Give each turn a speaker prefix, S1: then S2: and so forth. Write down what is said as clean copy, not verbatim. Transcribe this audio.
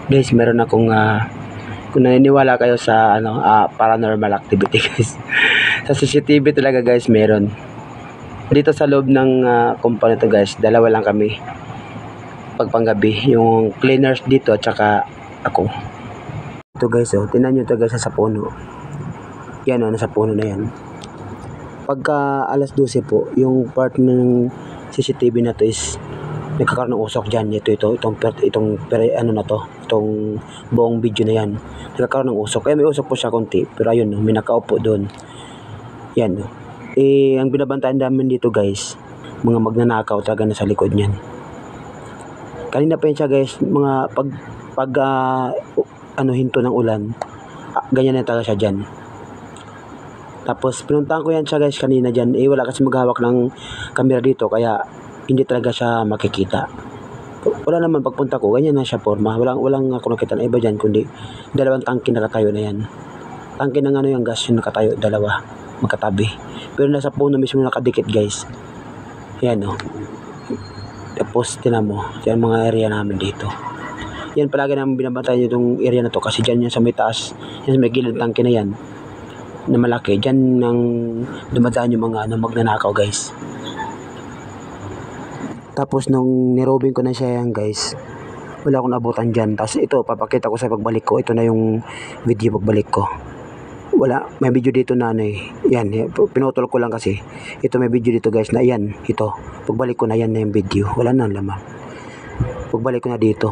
S1: Guys, meron akong kung naniniwala kayo sa paranormal activity guys. Sa CCTV talaga guys, meron. Dito sa loob ng compound ito guys, dalawa lang kami. Pagpanggabi, yung cleaners dito at saka ako. Ito guys, tingnan nyo ito guys sa puno. Yan nasa puno na yan. Pagka alas 12 po, yung part ng CCTV na to is nagkakaroon ng usok dyan. Itong buong video na yan. Nagkakaroon ng usok. Kaya may usok po siya konti. Pero ayun, may nakaupo doon. Yan. Ang binabantaan namin dito guys, mga magnanakaw talaga nasa likod niyan. Kanina pa yun siya guys, mga pag hinto ng ulan, ganyan na talaga siya dyan. Tapos pinuntahan ko yan siya guys kanina dyan. Wala kasi maghawak ng camera dito, kaya hindi talaga siya makikita. Wala naman pagpunta ko, ganyan na siya forma. Walang ako nakita na iba dyan, kundi dalawang tangke nakatayo na yan. Tangke ng yung gas yung nakatayo, dalawa, magkatabi. Pero nasa puno mismo nakadikit guys. Yan Tapos tinan mo, yan mga area namin dito. Yan palagi namin binabantayan itong area na to, kasi dyan yan sa may taas, yan sa may gilid tangke na yan, na malaki. Dyan nang dumadaan yung mga magnanakaw guys. Tapos nung nirobing ko na siya yan guys, wala akong nabutan dyan. Tapos ito, papakita ko sa pagbalik ko. Ito na yung video pagbalik ko. Wala, may video dito na yan, pinutol ko lang kasi. Ito may video dito guys na yan, ito. Pagbalik ko na yan na yung video, wala na laman. Pagbalik ko na dito,